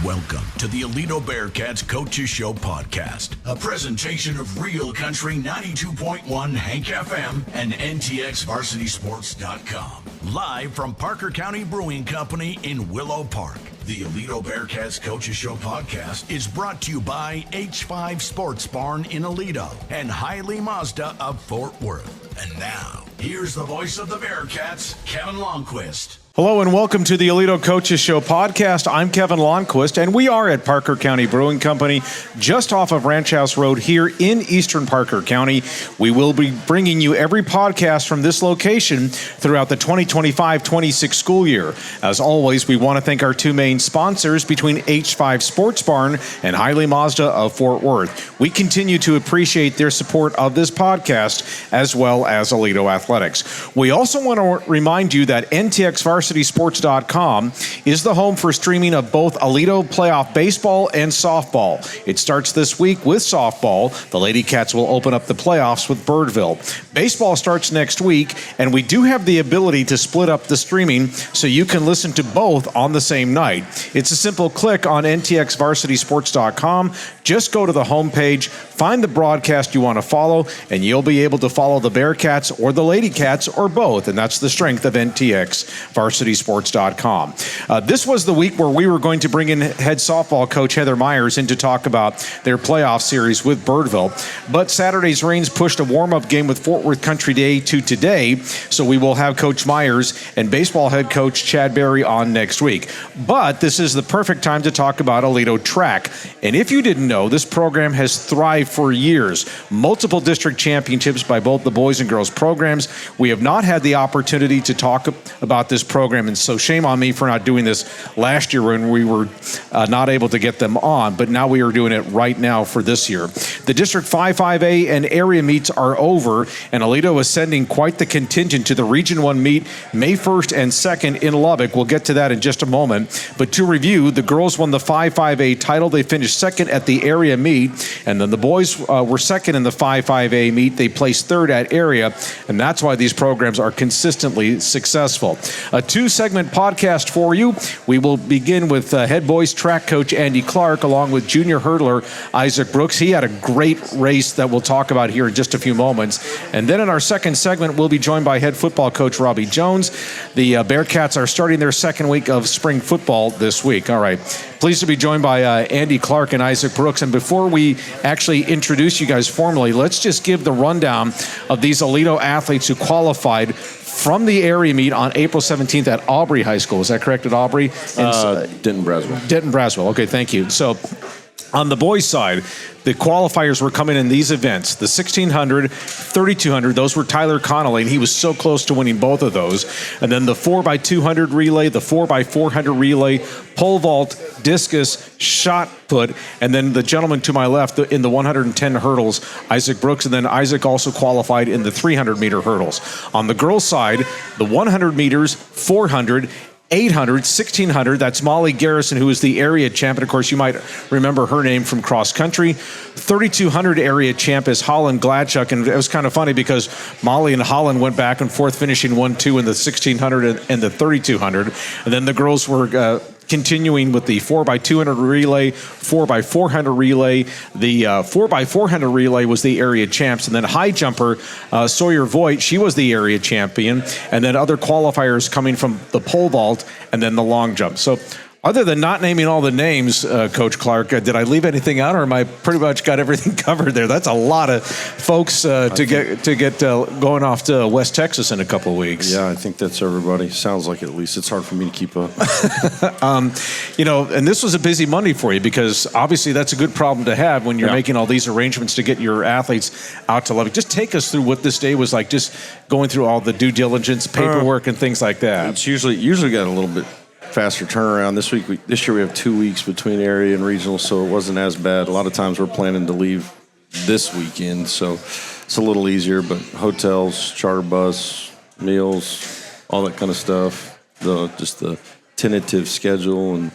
Welcome to the Aledo Bearcats Coaches Show podcast, a presentation of Real Country 92.1 Hank FM and NTXVarsitySports.com. Live from Parker County Brewing Company in Willow Park. The Aledo Bearcats Coaches Show podcast is brought to you by H5 Sports Barn in Aledo and Hiley Mazda of Fort Worth. And now, here's the voice of the Bearcats, Kevin Lonnquist. Hello and welcome to the Aledo Coaches Show podcast. I'm Kevin Lonnquist, and we are at Parker County Brewing Company, just off of Ranch House Road here in eastern Parker County. We will be bringing you every podcast from this location throughout the 2025-26 school year. As always, we want to thank our two main sponsors between H5 Sports Barn and Hiley Mazda of Fort Worth. We continue to appreciate their support of this podcast, as well as Aledo Athletics. We also want to remind you that NTXVarsitySports.com is the home for streaming of both Aledo playoff baseball and softball. It starts this week with softball. The Lady Cats will open up the playoffs with Birdville. Baseball starts next week, and we do have the ability to split up the streaming so you can listen to both on the same night. It's a simple click on NTXVarsitySports.com. Just go to the homepage, find the broadcast you want to follow, and you'll be able to follow the Bearcats or the Lady Cats or both, and that's the strength of NTXVarsitySports.com. This was the week where we were going to bring in head softball coach Heather Myers in to talk about their playoff series with Birdville, but Saturday's rains pushed a warm-up game with Fort Worth Country Day to today, so we will have Coach Myers and baseball head coach Chad Berry on next week. But this is the perfect time to talk about Aledo Track, and if you didn't know, this program has thrived for years. Multiple district championships by both the boys and girls programs. We have not had the opportunity to talk about this program, and so shame on me for not doing this last year when we were not able to get them on, but now we are doing it right now for this year. The District 5-5A and area meets are over, and Aledo is sending quite the contingent to the Region 1 meet May 1st and 2nd in Lubbock. We'll get to that in just a moment, but to review, the girls won the 5-5A title. They finished second at the area meet, and then the boys were second in the 5-5A meet. They placed third at area, and that's why these programs are consistently successful. A two-segment podcast for you. We will begin with head boys track coach Andy Clark along with junior hurdler Isaac Brooks. He had a great race that we'll talk about here in just a few moments. And then in our second segment, we'll be joined by head football coach Robby Jones. The Bearcats are starting their second week of spring football this week. All right. Pleased to be joined by Andy Clark and Isaac Brooks. And before we actually introduce you guys formally, let's just give the rundown of these Aledo athletes who qualified from the area meet on April 17th at Aubrey High School. Is that correct, at Aubrey? Denton-Braswell. Denton-Braswell. Okay, thank you. So on the boys' side, the qualifiers were coming in these events. The 1600, 3200, those were Tyler Connolly, and he was so close to winning both of those. And then the 4x200 relay, the 4x400 relay, pole vault, discus, shot put, and then the gentleman to my left in the 110 hurdles, Isaac Brooks, and then Isaac also qualified in the 300-meter hurdles. On the girls' side, the 100 meters, 400, 800, 1600, that's Molly Garrison, who is the area champ. And of course, you might remember her name from cross country. 3200 area champ is Holland Gladchuck. And it was kind of funny because Molly and Holland went back and forth, finishing 1-2 in the 1600 and the 3200. And then the girls were continuing with the 4x200 relay, 4x400 relay. The 4x400 relay was the area champs. And then high jumper, Sawyer Voigt, she was the area champion. And then other qualifiers coming from the pole vault and then the long jump. So other than not naming all the names, Coach Clark, did I leave anything out, or am I pretty much got everything covered there? That's a lot of folks to get going off to West Texas in a couple of weeks. Yeah, I think that's everybody. Sounds like it, at least. It's hard for me to keep up. And this was a busy Monday for you because obviously that's a good problem to have when you're making all these arrangements to get your athletes out to Lubbock. Just take us through what this day was like, just going through all the due diligence, paperwork, and things like that. It's usually got a little bit faster turnaround. This year we have 2 weeks between area and regional, so it wasn't as bad. A lot of times we're planning to leave this weekend, so it's a little easier, but hotels, charter bus, meals, all that kind of stuff, just the tentative schedule and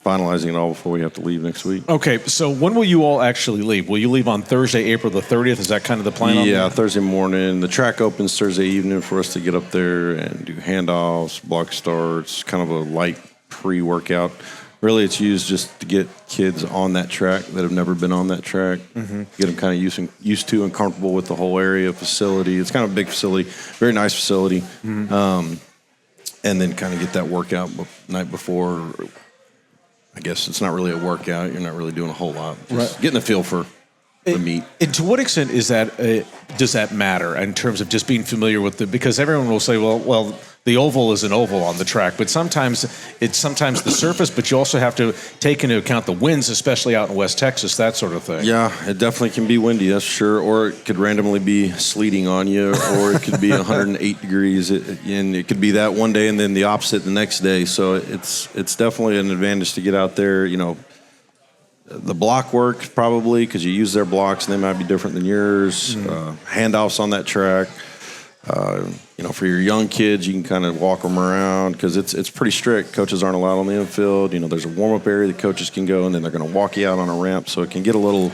finalizing it all before we have to leave next week. Okay, so when will you all actually leave? Will you leave on Thursday, April the 30th? Is that kind of the plan? Yeah, Thursday morning. The track opens Thursday evening for us to get up there and do handoffs, block starts, kind of a light pre-workout. really it's used just to get kids on that track that have never been on that track, get them kind of used to and comfortable with the whole area facility. It's kind of a big facility, very nice facility, and then kind of get that workout night before. I guess it's not really a workout. You're not really doing a whole lot. Just getting a feel for the meet. And to what extent is that does that matter in terms of just being familiar with because everyone will say, well, the oval is an oval on the track, but sometimes it's the surface, but you also have to take into account the winds, especially out in West Texas, that sort of thing. Yeah, it definitely can be windy, that's sure, or it could randomly be sleeting on you, or it could be 108 degrees, and it could be that one day and then the opposite the next day. So it's definitely an advantage to get out there. The block work probably because you use their blocks and they might be different than yours. Handoffs on that track. For your young kids, you can kind of walk them around because it's pretty strict. Coaches aren't allowed on the infield. There's a warm-up area that coaches can go, and then they're going to walk you out on a ramp. So it can get a little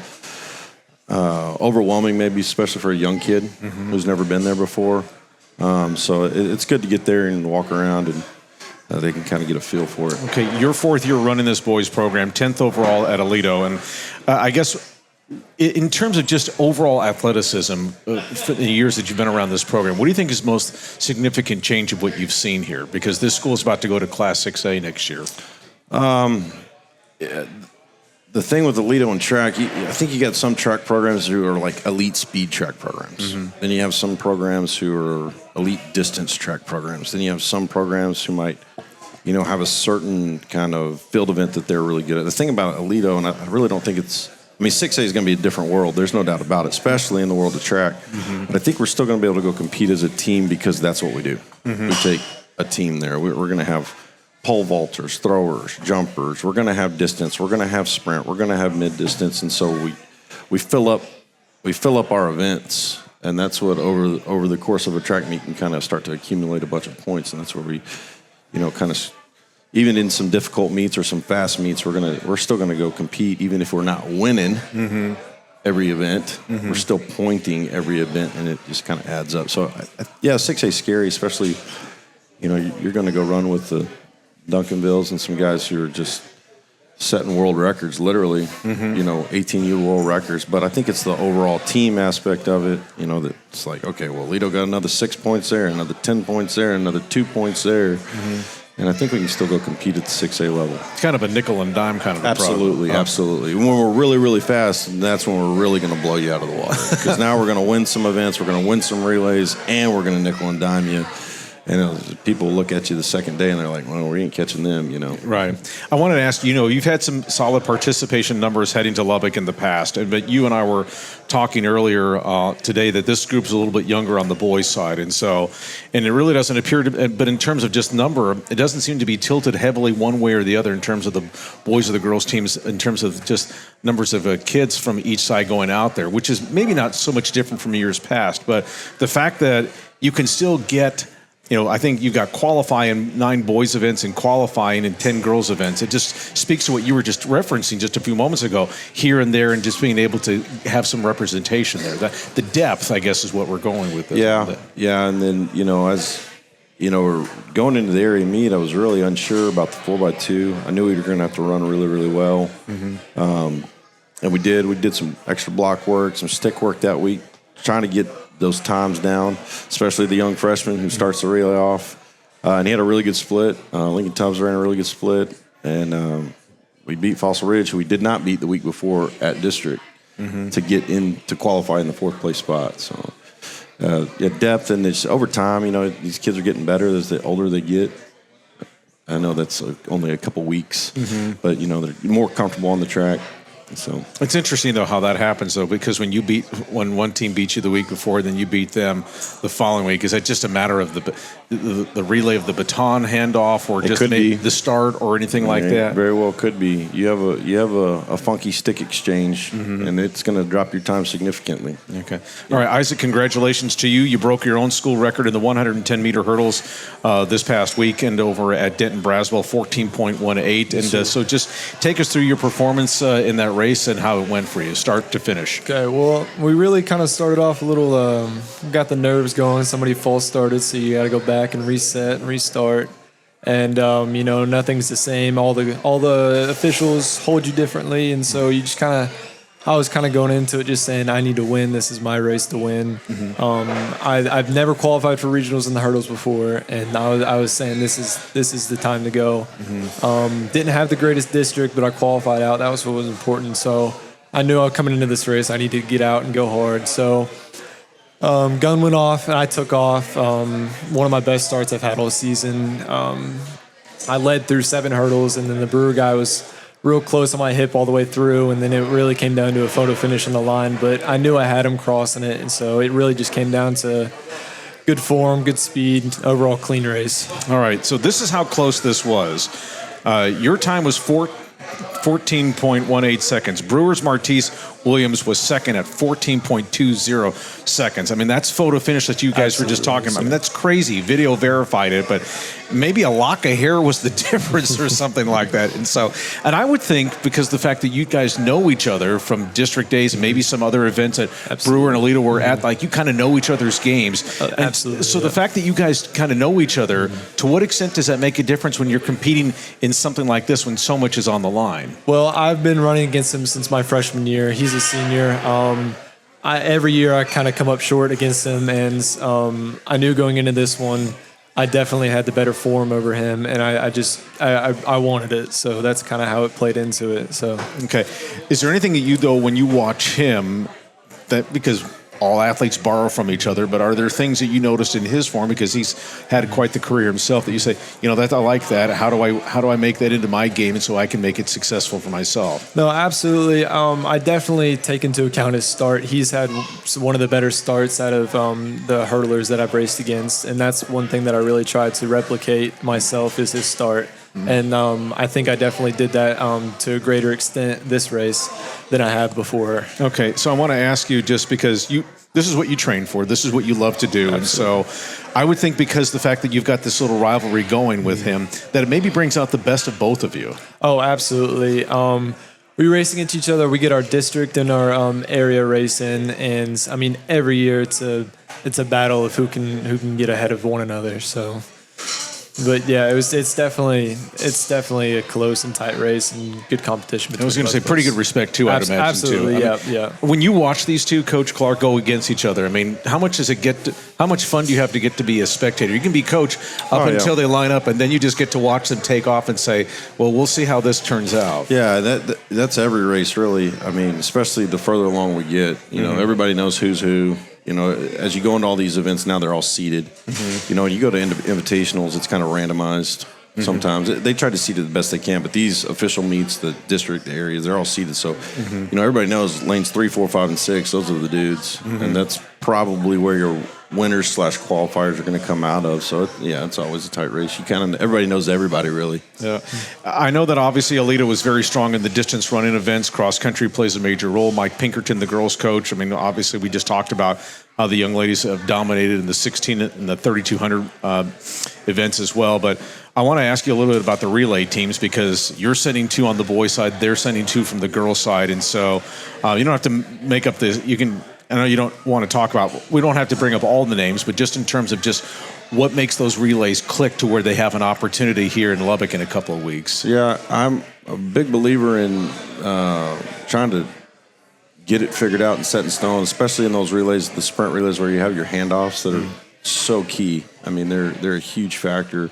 overwhelming, maybe, especially for a young kid who's never been there before. So it's good to get there and walk around, and they can kind of get a feel for it. Okay, your fourth year running this boys program, 10th overall at Aledo, and I guess in terms of just overall athleticism, for the years that you've been around this program, what do you think is most significant change of what you've seen here? Because this school is about to go to Class 6A next year. The thing with Aledo and track, I think you got some track programs who are like elite speed track programs. Then you have some programs who are elite distance track programs. Then you have some programs who might, have a certain kind of field event that they're really good at. The thing about Aledo, and I really don't think 6A is going to be a different world. There's no doubt about it, especially in the world of track. But I think we're still going to be able to go compete as a team because that's what we do. We take a team there. We're going to have pole vaulters, throwers, jumpers. We're going to have distance. We're going to have sprint. We're going to have mid-distance. And so we fill up our events, and that's what over the course of a track meet can kind of start to accumulate a bunch of points. And that's where we, kind of. Even in some difficult meets or some fast meets, we're still gonna go compete, even if we're not winning every event. We're still pointing every event, and it just kind of adds up. So, 6A is scary, especially you're gonna go run with the Duncanvilles and some guys who are just setting world records, literally, 18-year world records. But I think it's the overall team aspect of it. That it's like, okay, well, Aledo got another 6 points there, another 10 points there, another 2 points there. And I think we can still go compete at the 6A level. It's kind of a nickel and dime kind of approach. Absolutely. When we're really, really fast, that's when we're really going to blow you out of the water. Because now we're going to win some events, we're going to win some relays, and we're going to nickel and dime you. And people look at you the second day and they're like, well, we ain't catching them, Right. I wanted to ask, you've had some solid participation numbers heading to Lubbock in the past, but you and I were talking earlier today that this group's a little bit younger on the boys' side. And it really doesn't appear to, but in terms of just number, it doesn't seem to be tilted heavily one way or the other in terms of the boys or the girls teams, in terms of just numbers of kids from each side going out there, which is maybe not so much different from years past. But the fact that you can still get, I think you've got qualifying 9 boys events and qualifying in 10 girls events. It just speaks to what you were just referencing just a few moments ago, here and there, and just being able to have some representation there. The depth, I guess, is what we're going with. Yeah. And then, as we're going into the area meet, I was really unsure about the 4x2. I knew we were going to have to run really, really well. And we did. We did some extra block work, some stick work that week, trying to get those times down, especially the young freshman who starts the relay off. And he had a really good split. Lincoln Tubbs ran a really good split. And we beat Fossil Ridge, who we did not beat the week before at district, to get in to qualify in the 4th place spot. So, depth, and it's over time, these kids are getting better as the older they get. I know that's only a couple weeks, but, they're more comfortable on the track. So it's interesting though how that happens though, because when one team beats you the week before, then you beat them the following week. Is that just a matter of the relay of the baton handoff, or just maybe the start, or anything like that? Very well could be. You have a funky stick exchange, and it's going to drop your time significantly. Okay. All right, Isaac, congratulations to you. You broke your own school record in the 110-meter hurdles this past weekend over at Denton Braswell, 14.18. And so just take us through your performance in that race and how it went for you, start to finish. Okay, well, we really kind of started off a little, got the nerves going. Somebody false started, so you got to go back and reset and restart. And nothing's the same. All the officials hold you differently, and so you just I was kind of going into it just saying I need to win. This is my race to win. I've never qualified for regionals in the hurdles before, and I was saying this is the time to go. Didn't have the greatest district, but I qualified out. That was what was important. So I knew I was coming into this race. I needed to get out and go hard. So gun went off, and I took off. One of my best starts I've had all season. I led through 7 hurdles, and then the Brewer guy was real close on my hip all the way through, and then it really came down to a photo finish on the line, but I knew I had him crossing it, and so it really just came down to good form, good speed, overall clean race. All right, so this is how close this was. Your time was 14.18 seconds. Brewers Martise Williams was second at 14.20 seconds. I mean, that's photo finish that you guys were just talking about. I mean, that's crazy. Video verified it, but maybe a lock of hair was the difference or something like that. And I would think, because the fact that you guys know each other from district days and maybe some other events that Brewer and Aledo were at, like, you kind of know each other's games. Absolutely. So the fact that you guys kind of know each other, to what extent does that make a difference when you're competing in something like this when so much is on the line? Well, I've been running against him since my freshman year. He's a senior. Every year I kind of come up short against him, and I knew going into this one I definitely had the better form over him, and I wanted it, so that's kind of how it played into it. So okay, is there anything that you, though, when you watch him, that, because all athletes borrow from each other, but are there things that you noticed in his form, because he's had quite the career himself, that you say, that I like that, how do I make that into my game and so I can make it successful for myself? No, absolutely. I definitely take into account his start. He's had one of the better starts out of the hurdlers that I've raced against, and that's one thing that I really tried to replicate myself, is his start. And I think I definitely did that to a greater extent this race than I have before. Okay, so I want to ask you, just because this is what you train for, this is what you love to do, Absolutely. And so I would think, because the fact that you've got this little rivalry going with him, that it maybe brings out the best of both of you. Oh, absolutely. We race against each other. We get our district and our area race in, and I mean, every year it's a battle of who can get ahead of one another. So. But yeah, it's definitely a close and tight race and good competition. I was going to say pretty good respect too. I'd imagine absolutely, too. Yeah. When you watch these two, Coach Clark, go against each other, I mean, how much fun do you have to get to be a spectator? You can be coach up until they line up, and then you just get to watch them take off and say, "Well, we'll see how this turns out." Yeah, that's every race, really. I mean, especially the further along we get, everybody knows who's who. As you go into all these events now, they're all seeded. When you go to invitationals, it's kind of randomized. Sometimes they try to seed it the best they can, but these official meets, the district, the areas, they're all seeded. So, everybody knows lanes 3, 4, 5, and 6. Those are the dudes, and that's probably where your winners / qualifiers are going to come out of. So, it's always a tight race. Everybody knows everybody, really. Yeah, I know that obviously Aledo was very strong in the distance running events. Cross country plays a major role. Mike Pinkerton, the girls' coach. I mean, obviously we just talked about how the young ladies have dominated in the 16 and the 3,200 events as well. But I want to ask you a little bit about the relay teams, because you're sending 2 on the boys' side, they're sending 2 from the girls' side, and so you don't have to make up this. You can. I know you don't want to talk about. We don't have to bring up all the names, but just in terms of just what makes those relays click to where they have an opportunity here in Lubbock in a couple of weeks. Yeah, I'm a big believer in trying to get it figured out and set in stone, especially in those relays, the sprint relays where you have your handoffs that are so key. I mean, they're a huge factor.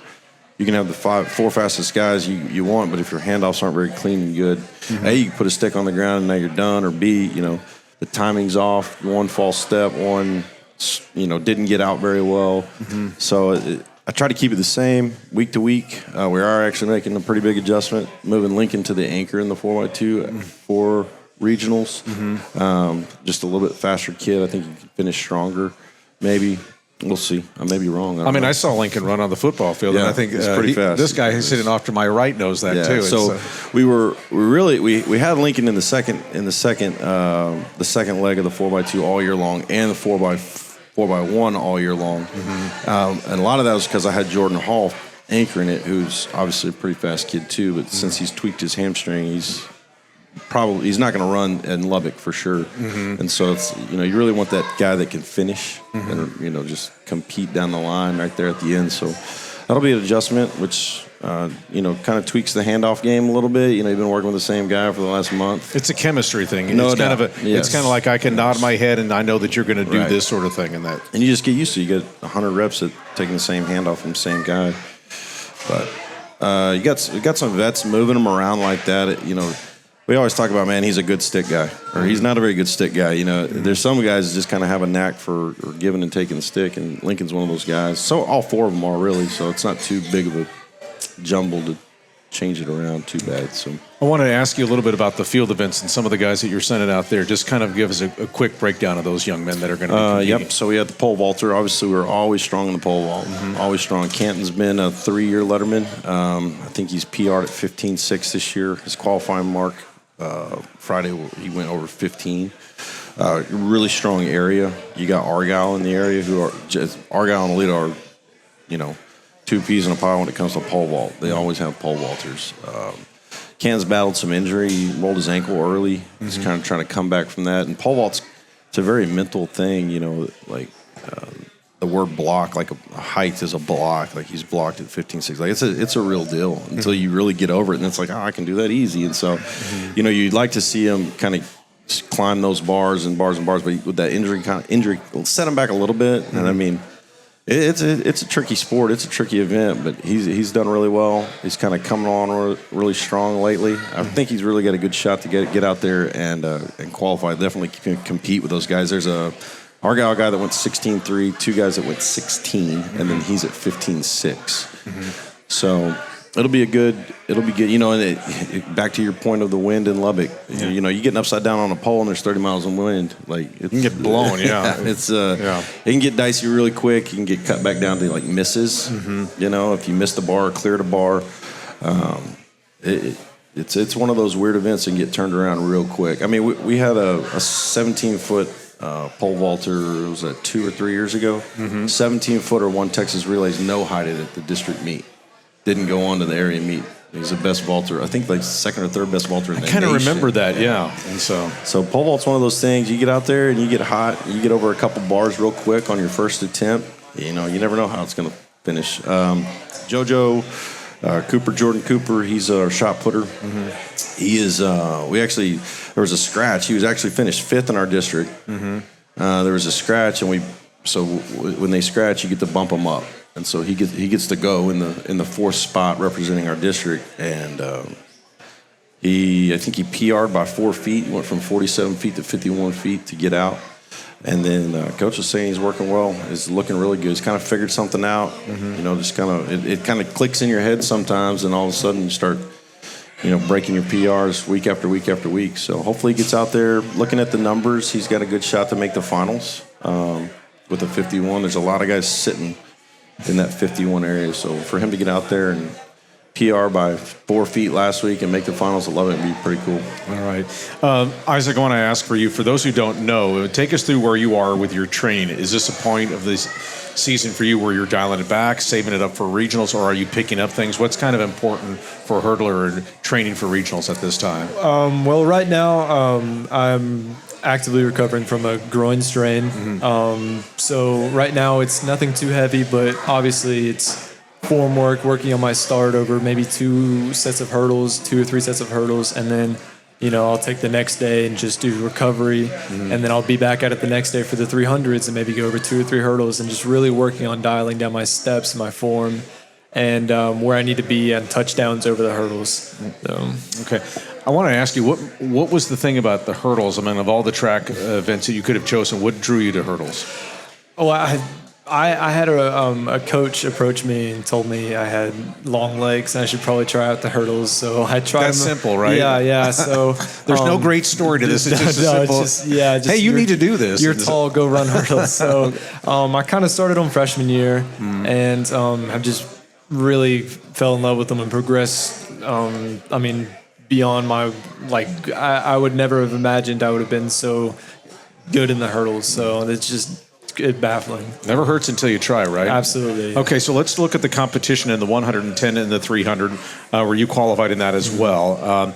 You can have the 4 fastest guys you want, but if your handoffs aren't very clean and good, A, you can put a stick on the ground and now you're done, or B, the timing's off, one false step, one, didn't get out very well. So I try to keep it the same week to week. We are actually making a pretty big adjustment, moving Lincoln to the anchor in the 4x2 for regionals. Just a little bit faster kid. I think he can finish stronger, maybe. We'll see. I may be wrong. I saw Lincoln run on the football field, and I think he's pretty fast. This guy who's sitting off to my right knows that too. So we had Lincoln in the second leg of the 4x2 all year long, and the 4x1 all year long. And a lot of that was because I had Jordan Hall anchoring it, who's obviously a pretty fast kid too. But since he's tweaked his hamstring, he's not going to run in Lubbock for sure. And so it's, you really want that guy that can finish and just compete down the line right there at the end. So that'll be an adjustment, which kind of tweaks the handoff game a little bit. You've been working with the same guy for the last month. It's a chemistry thing. No it's doubt. It's kind of like I can nod my head and I know that you're going to do this sort of thing and that. And you just get used to it. You get 100 reps at taking the same handoff from the same guy. But you got some vets moving them around like that. We always talk about, man, he's a good stick guy, or he's not a very good stick guy. There's some guys that just kind of have a knack for giving and taking the stick, and Lincoln's one of those guys. So all 4 of them are really, so it's not too big of a jumble to change it around too bad. So I wanted to ask you a little bit about the field events and some of the guys that you're sending out there. Just kind of give us a quick breakdown of those young men that are going to be competing. Yep. So we had the pole vaulter. Obviously, we're always strong in the pole vault. Always strong. Canton's been a 3-year letterman. I think he's PR'd at 15.6 this year. His qualifying mark Friday, he went over 15. Really strong area. You got Argyle in the area who are just Argyle and Aledo are, 2 peas in a pile when it comes to pole vault. They always have pole vaulters. Can's battled some injury. He rolled his ankle early. He's kind of trying to come back from that. And pole vault's it's a very mental thing, like the word block, like a height is a block. Like he's blocked at 15.6. Like it's a real deal until you really get over it. And it's like, I can do that easy. And so, you'd like to see him kind of climb those bars and bars and bars. But with that injury will set him back a little bit. And I mean, it's a tricky sport. It's a tricky event, but he's done really well. He's kind of coming on really strong lately. I think he's really got a good shot to get out there and qualify. Definitely can compete with those guys. There's a Argyle guy that went 16.3, 2 guys that went 16, and then he's at 15.6. So it'll be good. And back to your point of the wind in Lubbock. You're getting upside down on a pole and there's 30 miles of wind. Like you can get blown. It can get dicey really quick. You can get cut back down to like misses. If you miss the bar or cleared a bar, it's one of those weird events and get turned around real quick. I mean, we had a 17-foot pole vaulter. Was that 2 or 3 years ago? 17-footer won Texas Relays no-heighted at the district meet. Didn't go on to the area meet. He's the best vaulter. I think like 2nd or 3rd best vaulter in the nation. I kind of remember that, yeah. And so pole vault's one of those things. You get out there and you get hot. You get over a couple bars real quick on your first attempt. You never know how it's going to finish. Jordan Cooper, he's our shot putter. He is. There was a scratch. He was actually finished 5th in our district. There was a scratch, and when they scratch, you get to bump him up. And so he gets to go in the 4th spot representing our district, and I think he PR'd by 4 feet. He went from 47 feet to 51 feet to get out. And then coach was saying he's working well. He's looking really good. He's kind of figured something out. Just kind of it kind of clicks in your head sometimes, and all of a sudden you start breaking your PRs week after week after week. So hopefully he gets out there. Looking at the numbers, he's got a good shot to make the finals with a 51. There's a lot of guys sitting in that 51 area. So for him to get out there and PR by 4 feet last week and make the finals, I love it. It'd be pretty cool. All right. Isaac, I want to ask for you, for those who don't know, take us through where you are with your training. Is this a point of this season for you where you're dialing it back, saving it up for regionals, or are you picking up things? What's kind of important for a hurdler and training for regionals at this time? Well, right now I'm actively recovering from a groin strain. So right now it's nothing too heavy, but obviously it's form work, working on my start over maybe 2 or 3 sets of hurdles, and then I'll take the next day and just do recovery, and then I'll be back at it the next day for the 300s and maybe go over 2 or 3 hurdles and just really working on dialing down my steps, my form, and where I need to be on touchdowns over the hurdles. Okay. I want to ask you, what was the thing about the hurdles? I mean, of all the track events that you could have chosen, what drew you to hurdles? Oh, I had a coach approach me and told me I had long legs and I should probably try out the hurdles. So I tried. That's simple, right? Yeah. So there's no great story to this. It's just a simple. Hey, you need to do this. You're tall, go run hurdles. So I kind of started on freshman year, and I've just really fell in love with them and progressed. Beyond my I would never have imagined I would have been so good in the hurdles. So it's just. It's baffling. Never hurts until you try, right? Absolutely. Okay, so let's look at the competition in the 110 and the 300, where you qualified in that as well.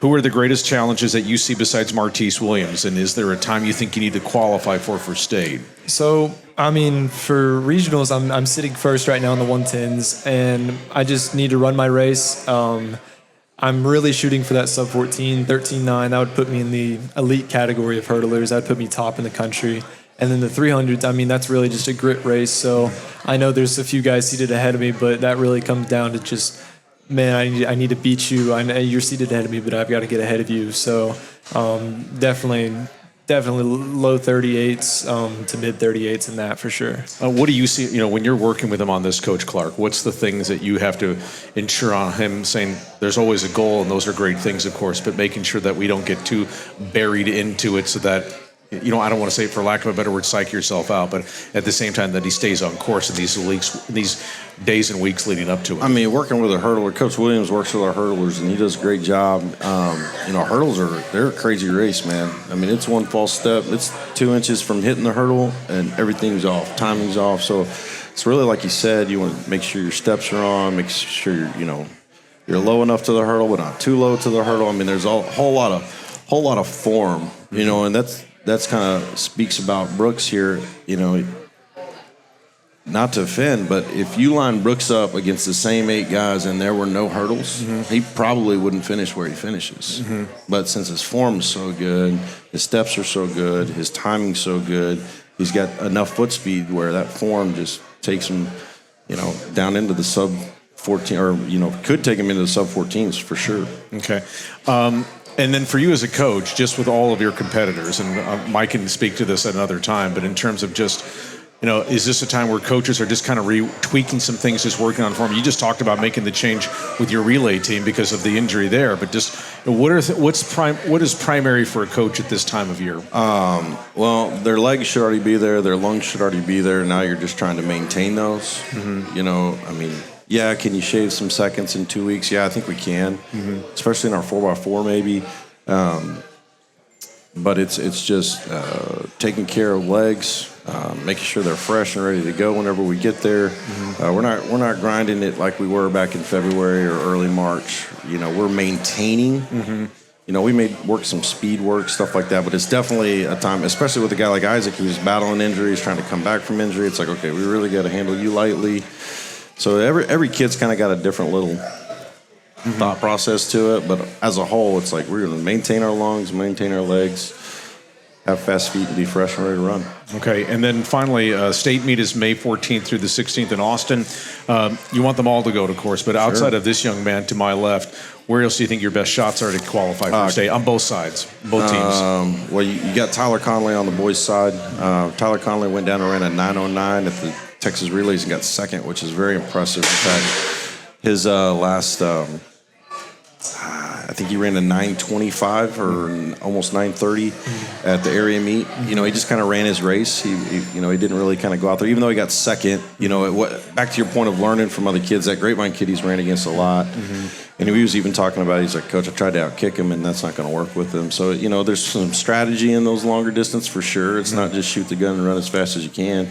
Who are the greatest challenges that you see besides Martise Williams? And is there a time you think you need to qualify for state? So, I mean, for regionals, I'm sitting first right now in the 110s, and I just need to run my race. I'm really shooting for that sub 14, 13.9. That would put me in the elite category of hurdlers. That would put me top in the country. And then the 300s, I mean, that's really just a grit race. So I know there's a few guys seated ahead of me, but that really comes down to just, man, I need to beat you. You're seated ahead of me, but I've got to get ahead of you. So definitely low 38s to mid 38s in that for sure. What do you see, when you're working with him on this, Coach Clark, what's the things that you have to ensure on him, saying there's always a goal, and those are great things, of course, but making sure that we don't get too buried into it so that, I don't want to say, for lack of a better word, psych yourself out, but at the same time that he stays on course in these days and weeks leading up to it. I mean, working with a hurdler, Coach Williams works with our hurdlers, and he does a great job. Hurdles they're a crazy race, man. I mean, it's one false step. It's 2 inches from hitting the hurdle, and everything's off. Timing's off. So it's really like you said, you want to make sure your steps are on, make sure you're low enough to the hurdle, but not too low to the hurdle. I mean, there's a whole lot of form, and that's kind of speaks about Brooks here, not to offend, but if you line Brooks up against the same 8 guys and there were no hurdles, he probably wouldn't finish where he finishes. But since his form's so good, his steps are so good, his timing's so good, he's got enough foot speed where that form just takes him, down into the sub 14, or, could take him into the sub 14s for sure. Okay. And then for you as a coach, just with all of your competitors, and Mike can speak to this at another time, but in terms of just, is this a time where coaches are just kind of tweaking some things, just working on form? You just talked about making the change with your relay team because of the injury there, but just what is primary for a coach at this time of year? Well, their legs should already be there, their lungs should already be there. Now you're just trying to maintain those. Yeah, can you shave some seconds in 2 weeks? Yeah, I think we can, especially in our 4x4 maybe. But it's just taking care of legs, making sure they're fresh and ready to go whenever we get there. We're not grinding it like we were back in February or early March. We're maintaining. We may work some speed work, stuff like that, but it's definitely a time, especially with a guy like Isaac who's battling injuries, trying to come back from injury. It's like, okay, we really got to handle you lightly. So every kid's kind of got a different little thought process to it, but as a whole, it's like we're going to maintain our lungs, maintain our legs, have fast feet, and be fresh and ready to run. Okay, and then finally, state meet is May 14th through the 16th in Austin. You want them all to go, of course, but outside of this young man to my left, where else do you think your best shots are to qualify for state on both sides, both teams? Well, you got Tyler Conley on the boys' side. Tyler Conley went down and ran a 9:09 at the Texas Relays and got second, which is very impressive. In fact, his last, I think he ran a 9:25 or almost 9:30 at the area meet. He just kind of ran his race. He didn't really kind of go out there, even though he got second. Back to your point of learning from other kids, that Grapevine kid he's ran against a lot. And he was even talking about it. He's like, Coach, I tried to outkick him, and that's not going to work with him. So, there's some strategy in those longer distance for sure. It's not just shoot the gun and run as fast as you can.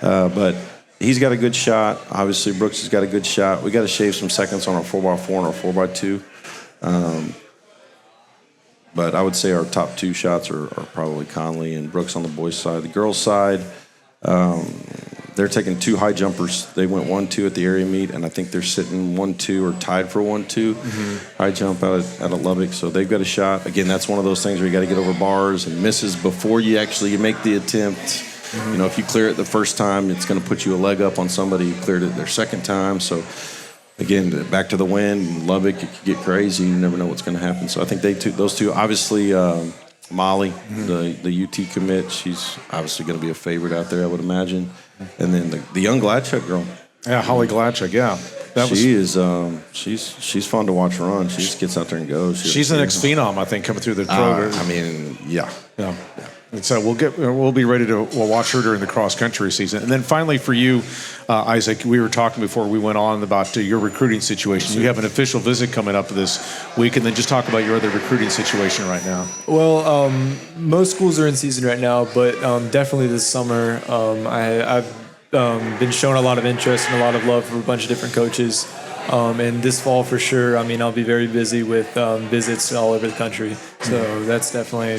But he's got a good shot. Obviously, Brooks has got a good shot. We got to shave some seconds on our 4x4 and our 4x2. But I would say our top 2 shots are probably Conley and Brooks on the boys' side. The girls' side, they're taking 2 high jumpers. They went 1-2 at the area meet, and I think they're sitting 1-2 or tied for 1-2 high jump out at Lubbock. So they've got a shot. Again, that's one of those things where you got to get over bars and misses before you actually make the attempt. If you clear it the first time, it's going to put you a leg up on somebody who cleared it their second time. So again, back to the wind, Lubbock, it could get crazy. You never know what's going to happen. So I think those two, obviously, Molly, the UT commit, she's obviously going to be a favorite out there, I would imagine. And then the young Gladchuck girl. Yeah, Holly Gladchuck, yeah. She's fun to watch run. She just gets out there and goes. She's the next phenom, I think, coming through the program. Yeah. And so we'll be ready to watch her during the cross country season. And then finally for you, Isaac, we were talking before we went on about your recruiting situation. You have an official visit coming up this week, and then just talk about your other recruiting situation right now. Well, most schools are in season right now, but definitely this summer, I've been shown a lot of interest and a lot of love from a bunch of different coaches. And this fall for sure, I mean, I'll be very busy with visits all over the country. So that's definitely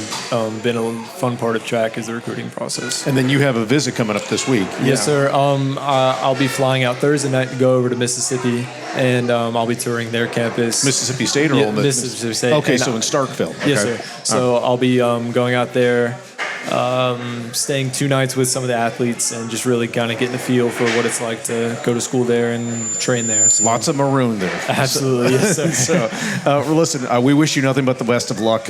been a fun part of track is the recruiting process. And then you have a visit coming up this week. Yes, sir. I'll be flying out Thursday night to go over to Mississippi, and I'll be touring their campus. Mississippi State or Ole Miss? Mississippi State. Okay, and so in Starkville. Okay. Yes, sir. So I'll be going out there, staying 2 nights with some of the athletes and just really kind of getting a feel for what it's like to go to school there and train there. So. Lots of maroon there. Absolutely, yes, sir. So, listen, we wish you nothing but the best of luck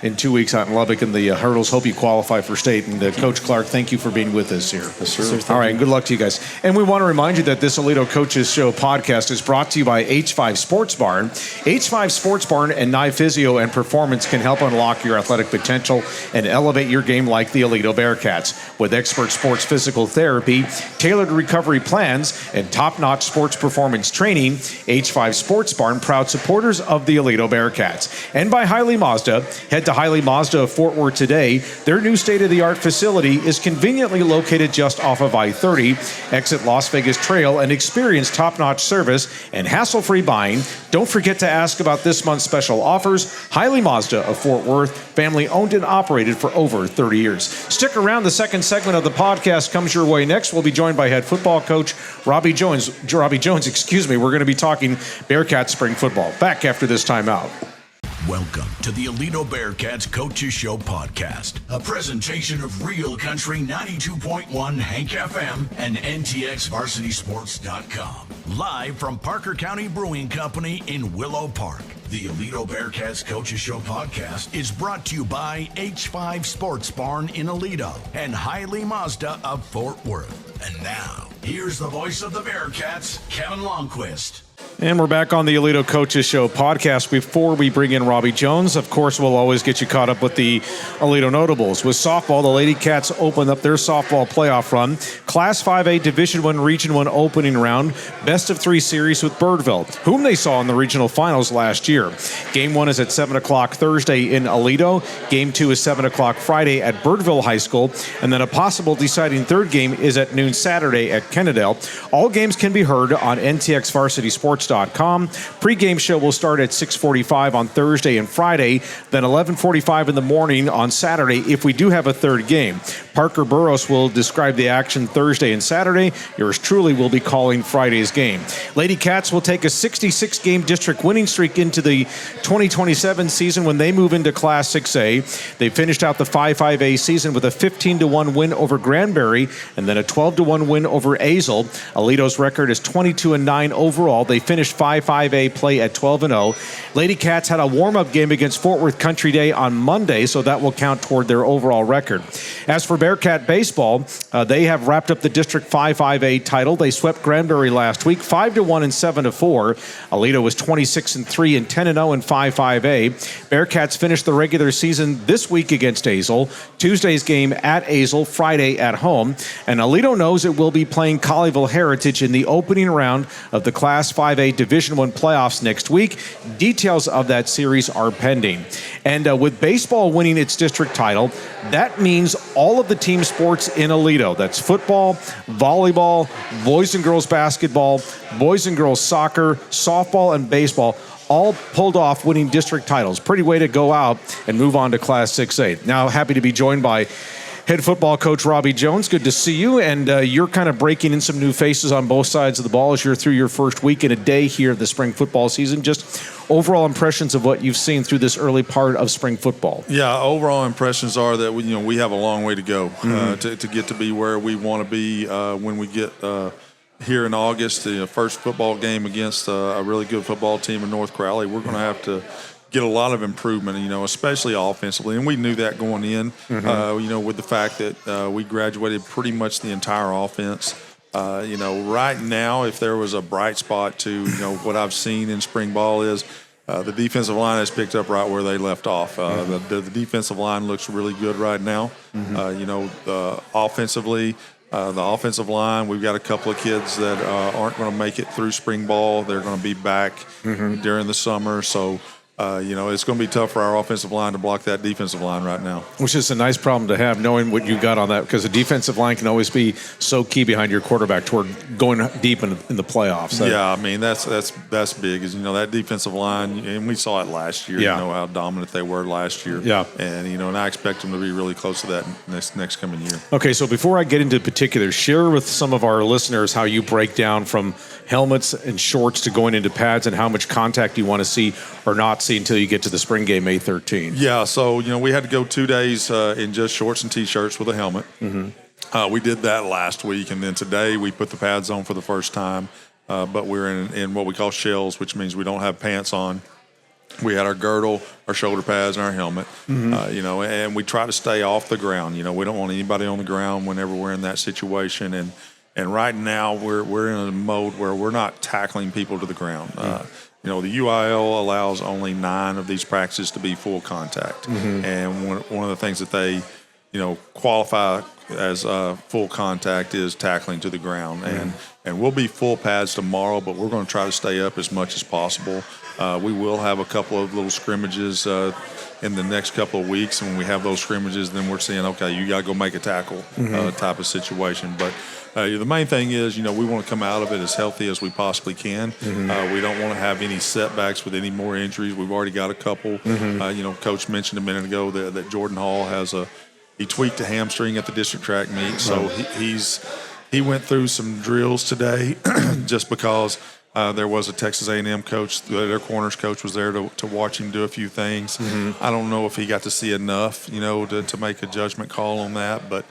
in 2 weeks out in Lubbock and the hurdles. Hope you qualify for state. And Coach Clark, thank you for being with us here. Yes, sir. All right, and good luck to you guys. And we want to remind you that this Aledo Coaches Show podcast is brought to you by H5 Sports Barn. H5 Sports Barn and Nye Physio and Performance can help unlock your athletic potential and elevate your game like the Aledo Bearcats. With expert sports physical therapy, tailored recovery plans, and top-notch sports performance training, H5 Sports Barn, proud supporters of the Aledo Bearcats. And by Hiley Mazda. Head to Hiley Mazda of Fort Worth today. Their new state-of-the-art facility is conveniently located just off of I-30. Exit Las Vegas Trail and experience top-notch service and hassle-free buying. Don't forget to ask about this month's special offers. Hiley Mazda of Fort Worth, family owned and operated for over 30 years. Stick around. The second segment of the podcast comes your way next. We'll be joined by head football coach Robby Jones. We're going to be talking Bearcat spring football. Back after this timeout. Welcome to the Aledo Bearcats Coaches Show podcast, a presentation of Real Country 92.1 Hank FM and NTXVarsitySports.com. Live from Parker County Brewing Company in Willow Park. The Aledo Bearcats Coaches Show podcast is brought to you by H5 Sports Barn in Aledo and Hiley Mazda of Fort Worth. And now, here's the voice of the Bearcats, Kevin Lonnquist. And we're back on the Aledo Coaches Show podcast. Before we bring in Robby Jones, of course, we'll always get you caught up with the Aledo notables. With softball, the Lady Cats opened up their softball playoff run. Class 5A Division I Region I opening round, best of 3 series with Birdville, whom they saw in the regional finals last year. Game 1 is at 7 o'clock Thursday in Aledo. Game 2 is 7 o'clock Friday at Birdville High School. And then a possible deciding third game is at noon Saturday at Kennedale. All games can be heard on NTXVarsitySports.com. Pre-game show will start at 6:45 on Thursday and Friday, then 11:45 in the morning on Saturday if we do have a third game. Parker Burroughs will describe the action Thursday and Saturday. Yours truly will be calling Friday's game. Lady Cats will take a 66-game district winning streak into the 2027 season when they move into Class 6A. They finished out the 5-5A season with a 15-1 win over Granbury and then a 12-1 win over Azle. Aledo's record is 22-9 overall. They finished 5-5A play at 12-0. Lady Cats had a warm-up game against Fort Worth Country Day on Monday, so that will count toward their overall record. As for Bearcat baseball, they have wrapped up the District 5-5A title. They swept Granbury last week, 5-1 and 7-4. Aledo was 26-3 and 10-0 in 5-5A. Bearcats finished the regular season this week against Azle. Tuesday's game at Azle, Friday at home. And Aledo knows it will be playing Colleyville Heritage in the opening round of the Class 5A Division I playoffs next week. Details of that series are pending. And with baseball winning its district title, that means all of the team sports in Aledo. That's football, volleyball, boys and girls basketball, boys and girls soccer, softball, and baseball all pulled off winning district titles. Pretty way to go out and move on to Class 6A. Now, happy to be joined by head football coach Robby Jones. Good to see you. And you're kind of breaking in some new faces on both sides of the ball as you're through your first week and a day here of the spring football season. Just overall impressions of what you've seen through this early part of spring football. Yeah, overall impressions are that we have a long way to go to get to be where we want to be when we get here in August. The first football game against a really good football team in North Crowley. We're going to have to get a lot of improvement, especially offensively. And we knew that going in, with the fact that we graduated pretty much the entire offense. Right now, if there was a bright spot to, what I've seen in spring ball is the defensive line has picked up right where they left off. The defensive line looks really good right now. Offensively, the offensive line, we've got a couple of kids that aren't going to make it through spring ball. They're going to be back during the summer. So, it's going to be tough for our offensive line to block that defensive line right now. Which is a nice problem to have, knowing what you got on that, because the defensive line can always be so key behind your quarterback toward going deep in the playoffs. So. Yeah, I mean, that's big. Is that defensive line, and we saw it last year. Yeah. How dominant they were last year. Yeah. And and I expect them to be really close to that next coming year. Okay, so before I get into particulars, share with some of our listeners how you break down from helmets and shorts to going into pads, and how much contact you want to see or not see until you get to the spring game May 13. Yeah, so we had to go 2 days in just shorts and T-shirts with a helmet. Mm-hmm. We did that last week, and then today we put the pads on for the first time. But we're in what we call shells, which means we don't have pants on. We had our girdle, our shoulder pads, and our helmet. Mm-hmm. And we try to stay off the ground. We don't want anybody on the ground whenever we're in that situation. And right now we're in a mode where we're not tackling people to the ground. The UIL allows only 9 of these practices to be full contact. Mm-hmm. And one of the things that they, qualify as full contact is tackling to the ground. Mm-hmm. And we'll be full pads tomorrow, but we're going to try to stay up as much as possible. We will have a couple of little scrimmages in the next couple of weeks. And when we have those scrimmages, then we're saying, okay, you got to go make a tackle type of situation. But the main thing is, we want to come out of it as healthy as we possibly can. Mm-hmm. We don't want to have any setbacks with any more injuries. We've already got a couple. Mm-hmm. Coach mentioned a minute ago that Jordan Hall he tweaked a hamstring at the district track meet. So he went through some drills today just because there was a Texas A&M coach, their corners coach was there to watch him do a few things. Mm-hmm. I don't know if he got to see enough, to make a judgment call on that. But,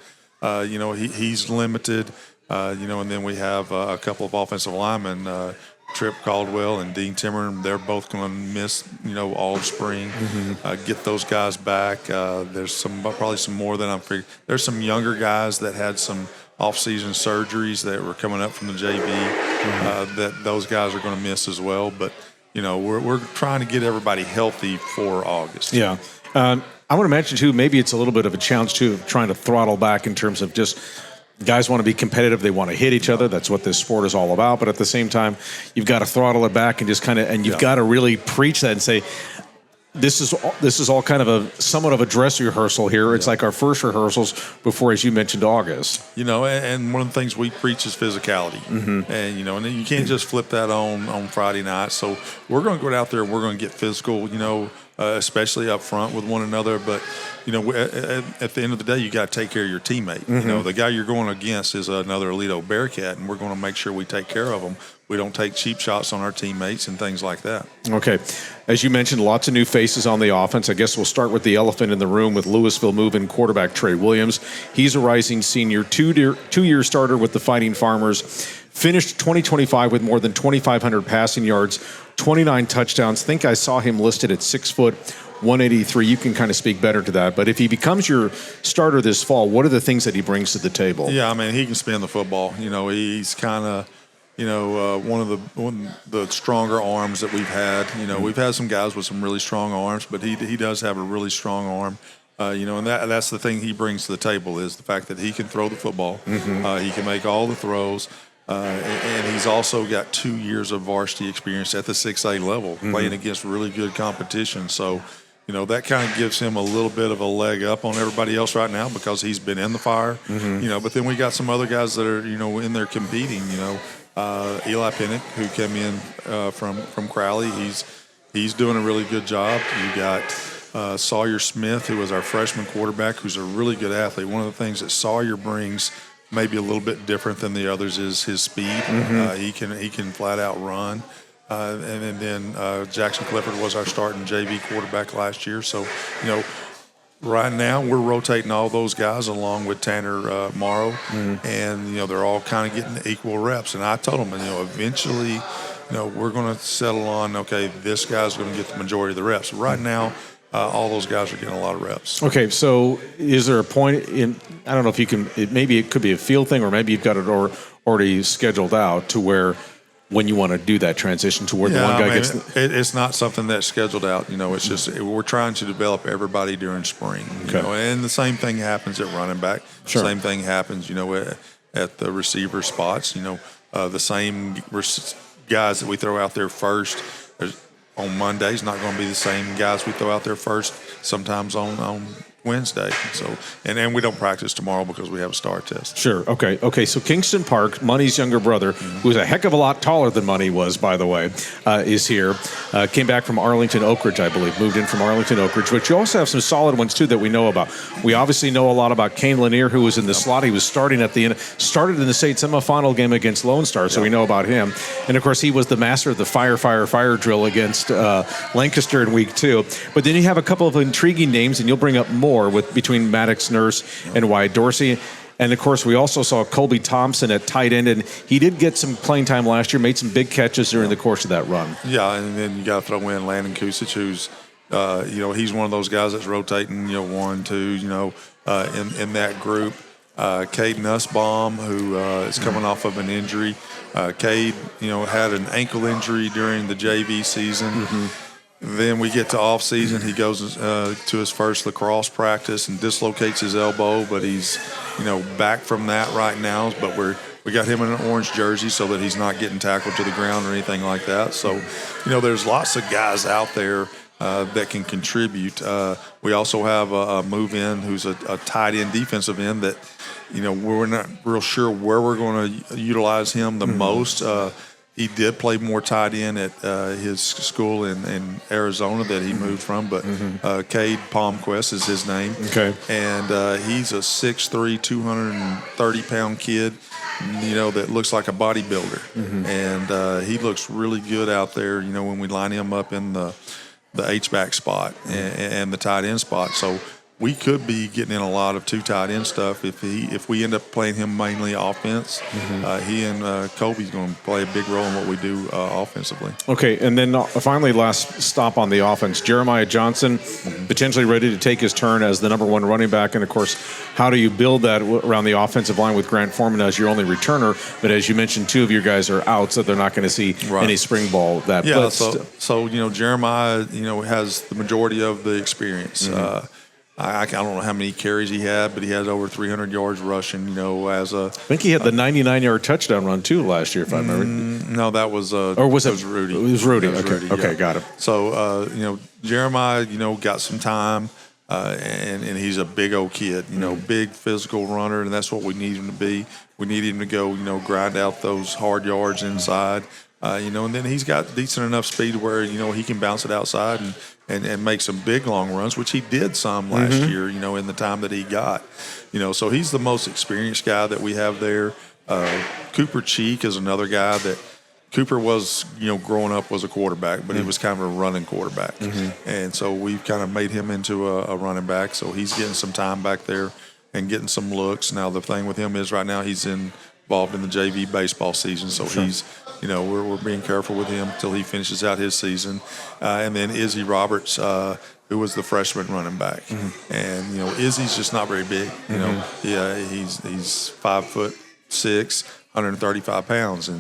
he's limited. And then we have a couple of offensive linemen, Trip Caldwell and Dean Timmer. They're both going to miss, all of spring. Mm-hmm. Get those guys back. There's probably some more than I'm figuring. There's some younger guys that had some offseason surgeries that were coming up from the JV that those guys are going to miss as well. But, we're trying to get everybody healthy for August. Yeah. I want to mention, too, maybe it's a little bit of a challenge, too, of trying to throttle back in terms of just guys want to be competitive. They want to hit each other. That's what this sport is all about. But at the same time, you've got to throttle it back and just you've got to really preach that and say, this is all kind of somewhat of a dress rehearsal here. It's like our first rehearsals before, as you mentioned, August. And one of the things we preach is physicality. Mm-hmm. And, and you can't just flip that on Friday night. So we're going to go out there and we're going to get physical, especially up front with one another. But, at the end of the day, you got to take care of your teammate. Mm-hmm. The guy you're going against is another Aledo Bearcat, and we're going to make sure we take care of them. We don't take cheap shots on our teammates and things like that. Okay. As you mentioned, lots of new faces on the offense. I guess we'll start with the elephant in the room with Louisville move-in quarterback Trey Williams. He's a rising senior, two-year starter with the Fighting Farmers. Finished 2025 with more than 2,500 passing yards, 29 touchdowns. I think I saw him listed at 6 foot, 183. You can kind of speak better to that. But if he becomes your starter this fall, what are the things that he brings to the table? Yeah, I mean, he can spin the football. He's kind of one of the stronger arms that we've had. We've had some guys with some really strong arms, but he does have a really strong arm. And that's the thing he brings to the table is the fact that he can throw the football. Mm-hmm. He can make all the throws. And he's also got 2 years of varsity experience at the 6A level, playing against really good competition. So, that kind of gives him a little bit of a leg up on everybody else right now because he's been in the fire. Mm-hmm. But then we got some other guys that are, in there competing. Eli Pennick, who came in from Crowley, he's doing a really good job. You got Sawyer Smith, who was our freshman quarterback, who's a really good athlete. One of the things that Sawyer brings maybe a little bit different than the others is his speed. Mm-hmm. He can flat out run. And then Jackson Clifford was our starting JV quarterback last year. So, right now we're rotating all those guys along with Tanner Morrow. Mm-hmm. And, they're all kind of getting equal reps. And I told them, eventually, we're going to settle on, okay, this guy's going to get the majority of the reps. Right now, all those guys are getting a lot of reps. Okay, so is there a point in, I don't know if you can, maybe it could be a field thing or maybe you've got it already scheduled out to where when you want to do that transition to where the one guy gets... It's not something that's scheduled out. It's just we're trying to develop everybody during spring. Okay. And the same thing happens at running back. Sure. Same thing happens, at the receiver spots. The same guys that we throw out there first. on Monday's not going to be the same guys we throw out there first. Sometimes on Wednesday. So, and we don't practice tomorrow because we have a STAR test. Sure. Okay. So Kingston Park, Money's younger brother, who's a heck of a lot taller than Money was, by the way, is here. Came back from Arlington Oak Ridge, I believe. Moved in from Arlington Oak Ridge. But you also have some solid ones, too, that we know about. We obviously know a lot about Kane Lanier, who was in the slot. He was starting at the end, started in the state semifinal game against Lone Star, so we know about him. And, of course, he was the master of the fire drill against Lancaster in week 2. But then you have a couple of intriguing names, and you'll bring up more between Maddox Nurse and Wyatt Dorsey. And, of course, we also saw Colby Thompson at tight end, and he did get some playing time last year, made some big catches during the course of that run. Yeah, and then you got to throw in Landon Kusic, who's, he's one of those guys that's rotating, 1, 2, in that group. Cade Nussbaum, who is coming off of an injury. Cade, had an ankle injury during the JV season. Then we get to off-season. He goes to his first lacrosse practice and dislocates his elbow, but he's, back from that right now. But we got him in an orange jersey so that he's not getting tackled to the ground or anything like that. So, there's lots of guys out there that can contribute. We also have a move-in who's a tight end, defensive end that, we're not real sure where we're going to utilize him the most. He did play more tight end at his school in Arizona that he moved from, but Cade Palmquist is his name. Okay. And he's a 6'3", 230-pound kid, that looks like a bodybuilder. And he looks really good out there, when we line him up in the H-back spot and the tight end spot. So we could be getting in a lot of 2 tight end stuff if we end up playing him mainly offense. He and Kobe's going to play a big role in what we do offensively. Okay, and then finally, last stop on the offense, Jeremiah Johnson, potentially ready to take his turn as the number 1 running back. And, of course, how do you build that around the offensive line with Grant Foreman as your only returner? But as you mentioned, 2 of your guys are out, so they're not going to see any spring ball that. Yeah, so Jeremiah, has the majority of the experience. I don't know how many carries he had, but he had over 300 yards rushing, I think he had the 99-yard touchdown run, too, last year, if I remember. No, that was Rudy. It was Rudy. Okay, yeah. got it. So, Jeremiah, got some time, and he's a big old kid, big physical runner, and that's what we need him to be. We need him to go, grind out those hard yards inside. And then he's got decent enough speed where, he can bounce it outside and make some big long runs, which he did some last year, in the time that he got. So he's the most experienced guy that we have there. Cooper Cheek is another guy that Cooper was, growing up was a quarterback, but he was kind of a running quarterback. And so we've kind of made him into a running back. So he's getting some time back there and getting some looks. Now, the thing with him is right now he's involved in the JV baseball season. So he's, we're being careful with him until he finishes out his season. And then Izzy Roberts, who was the freshman running back. And, Izzy's just not very big. Yeah, he's 5'6", 135 pounds.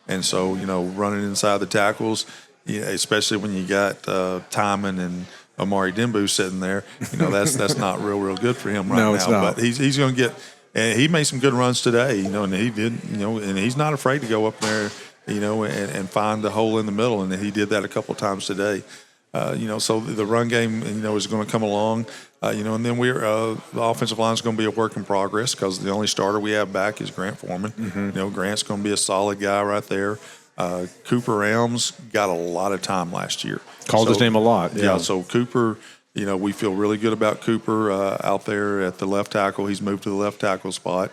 And so, running inside the tackles, especially when you got Timon and Amari Dembu sitting there, that's not real good for him right now. It's not. But he's going to get – and he made some good runs today, and he did, and he's not afraid to go up there, and find the hole in the middle, and he did that a couple of times today. So the run game, is going to come along, and then the offensive line is going to be a work in progress because the only starter we have back is Grant Foreman. Grant's going to be a solid guy right there. Cooper Elms got a lot of time last year. Called his name a lot. Yeah, so Cooper, we feel really good about Cooper out there at the left tackle. He's moved to the left tackle spot.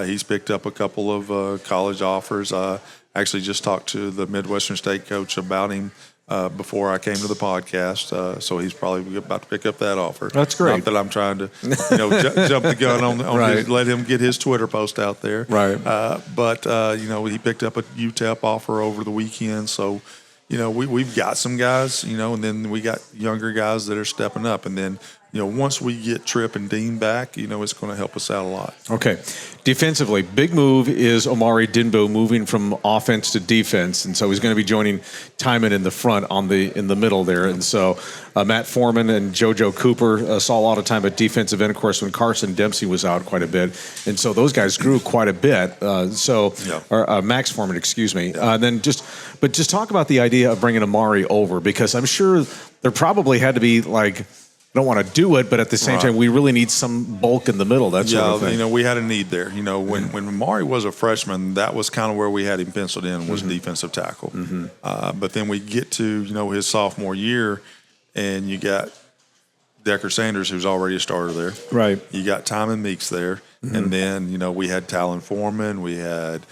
He's picked up a couple of college offers. Actually just talked to the Midwestern State coach about him before I came to the podcast, so he's probably about to pick up that offer. That's great. Not that I'm trying to, jump the gun on right. let him get his Twitter post out there. Right. But he picked up a UTEP offer over the weekend, so we've got some guys, and then we got younger guys that are stepping up, and then once we get Tripp and Dean back, it's going to help us out a lot. Okay. Defensively, big move is Omari Dinbo moving from offense to defense, and so he's going to be joining Timon in the front in the middle there. And so Matt Foreman and JoJo Cooper saw a lot of time at defensive end, of course, when Carson Dempsey was out quite a bit, and so those guys grew quite a bit. Or Max Foreman, excuse me. But just talk about the idea of bringing Omari over, because I'm sure there probably had to be like, I don't want to do it, but at the same time, we really need some bulk in the middle. That sort of thing. We had a need there. When Amari was a freshman, that was kind of where we had him penciled in, was defensive tackle. But then we get to his sophomore year, and you got Decker Sanders, who's already a starter there. Right. You got Timon Meeks there, and then we had Talon Foreman, we had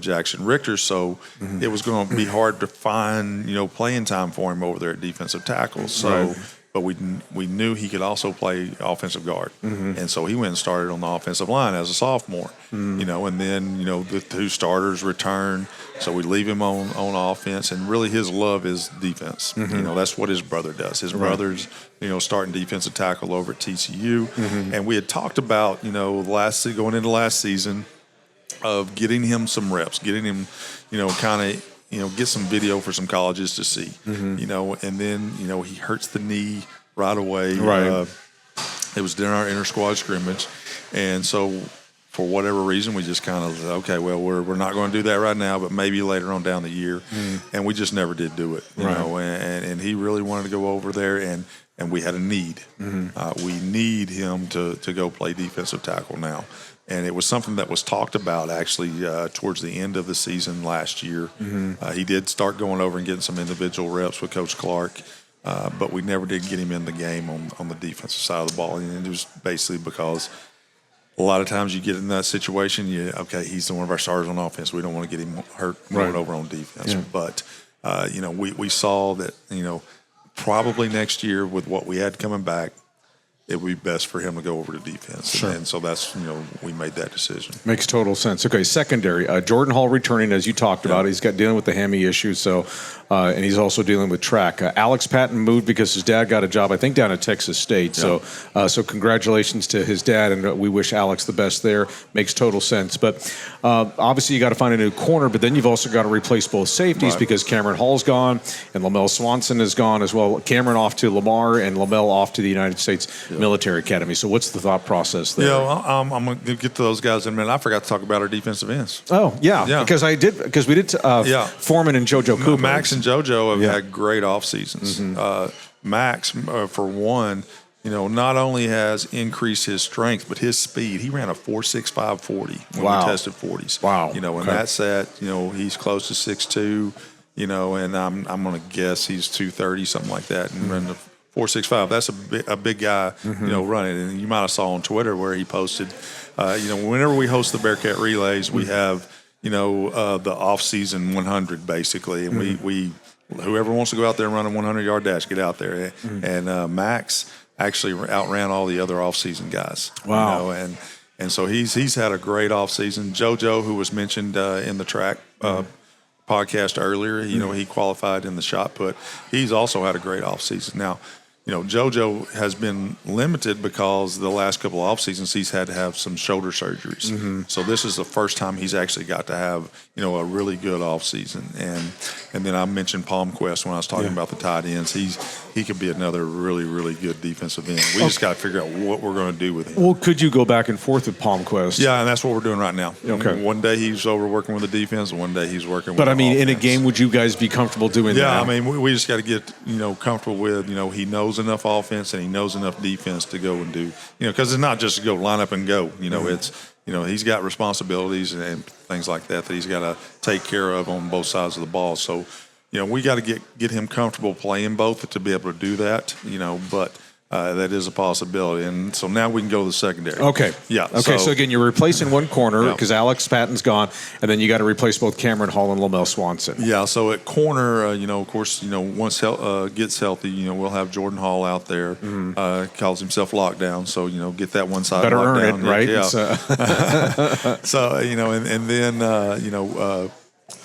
Jackson Richter, so it was going to be hard to find playing time for him over there at defensive tackle. So. Right. But we knew he could also play offensive guard, and so he went and started on the offensive line as a sophomore. And then the two starters return, so we leave him on offense. And really, his love is defense. That's what his brother does. His brother's starting defensive tackle over at TCU, and we had talked about going into last season of getting him some reps, getting him kind of. Get some video for some colleges to see, and then, he hurts the knee right away. Right. It was during our inter-squad scrimmage. And so for whatever reason, we just kind of, okay, well, we're not going to do that right now, but maybe later on down the year. And we just never did do it, you know, and he really wanted to go over there, and we had a need. We need him to go play defensive tackle now. And it was something that was talked about actually towards the end of the season last year. He did start going over and getting some individual reps with Coach Clark, but we never did get him in the game on the defensive side of the ball. And it was basically because a lot of times you get in that situation, he's one of our starters on offense. We don't want to get him hurt going over on defense. Yeah. But, we saw that, probably next year with what we had coming back, it would be best for him to go over to defense. Sure. And so that's, we made that decision. Makes total sense. Okay, secondary. Jordan Hall returning, as you talked about. He's dealing with the hammy issue, and he's also dealing with track. Alex Patton moved because his dad got a job, I think, down at Texas State. So congratulations to his dad, and we wish Alex the best there. Makes total sense. But obviously you got to find a new corner, but then you've also got to replace both safeties because Cameron Hall's gone and Lamel Swanson is gone as well. Cameron off to Lamar and Lamel off to the United States Military Academy. So what's the thought process there? I'm going to get to those guys in a minute. I forgot to talk about our defensive ends. Oh, yeah. Because we did Foreman and JoJo Cooper. Max and JoJo have had great off seasons. Max, for one, not only has increased his strength, but his speed. He ran a 4.65 40 when we tested 40s. Wow. And that's at, he's close to 6'2", and I'm going to guess he's 230, something like that, and ran the 4.65. That's a big guy, running. And you might have saw on Twitter where he posted, whenever we host the Bearcat Relays, we have, the off-season 100 basically, and we whoever wants to go out there and run a 100-yard dash, get out there. And Max actually outran all the other off-season guys. Wow. And so he's had a great off-season. JoJo, who was mentioned in the track podcast earlier, he qualified in the shot put. He's also had a great off-season. Now, JoJo has been limited because the last couple of off seasons he's had to have some shoulder surgeries. So this is the first time he's actually got to have, a really good off season. And then I mentioned Palmquist when I was talking about the tight ends. He could be another really, really good defensive end. We just got to figure out what we're going to do with him. Well, could you go back and forth with Palmquist? Yeah, and that's what we're doing right now. Okay. One day he's over working with the defense, and one day he's working with the offense. in a game, would you guys be comfortable doing that? Yeah, I mean, we just got to get, comfortable with, he knows enough offense and he knows enough defense to go and do, because it's not just to go line up and go. It's, he's got responsibilities and things like that he's got to take care of on both sides of the ball. So, we got to get him comfortable playing both to be able to do that, but that is a possibility. And so now we can go to the secondary. Okay. Yeah. Okay, so again, you're replacing one corner because Alex Patton's gone, and then you got to replace both Cameron Hall and Lamel Swanson. Yeah, so at corner, of course, once gets healthy, we'll have Jordan Hall out there. Calls himself Lockdown, so, get that one side better lockdown. Earn it, right? Yeah. So, and then,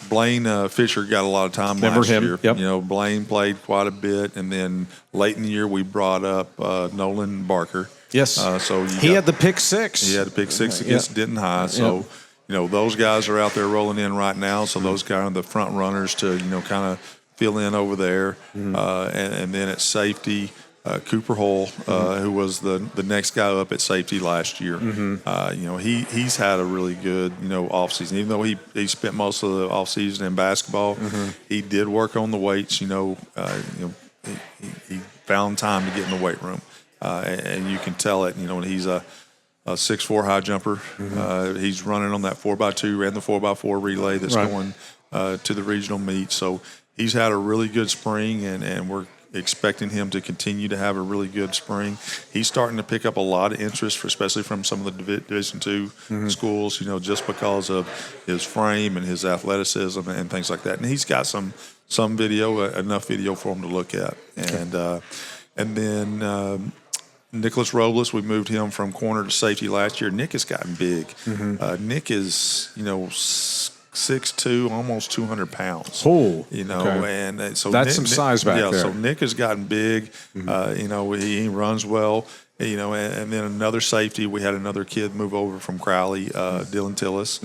Blaine Fisher got a lot of time Remember last him? year. Yep. Blaine played quite a bit, and then late in the year we brought up Nolan Barker. Yes. So he had the pick six. He had the pick six against Denton High. So, those guys are out there rolling in right now. So those guys are the front runners to, kind of fill in over there. And then at safety, Cooper Hull, who was the next guy up at safety last year. He's had a really good, offseason. Even though he spent most of the offseason in basketball, he did work on the weights. He found time to get in the weight room. And you can tell it, when he's a 6'4" high jumper. He's running on that 4x2, ran the 4x4 relay that's going to the regional meet. So he's had a really good spring, and we're expecting him to continue to have a really good spring. He's starting to pick up a lot of interest, especially from some of the Division II schools, just because of his frame and his athleticism and things like that. And he's got some video, enough video for him to look at. And then Nicholas Robles, we moved him from corner to safety last year. Nick has gotten big. Nick is, 6'2", almost 200 pounds. Oh, and so that's some size back there. So Nick has gotten big. He runs well. And then another safety, we had another kid move over from Crowley, Dylan Tillis.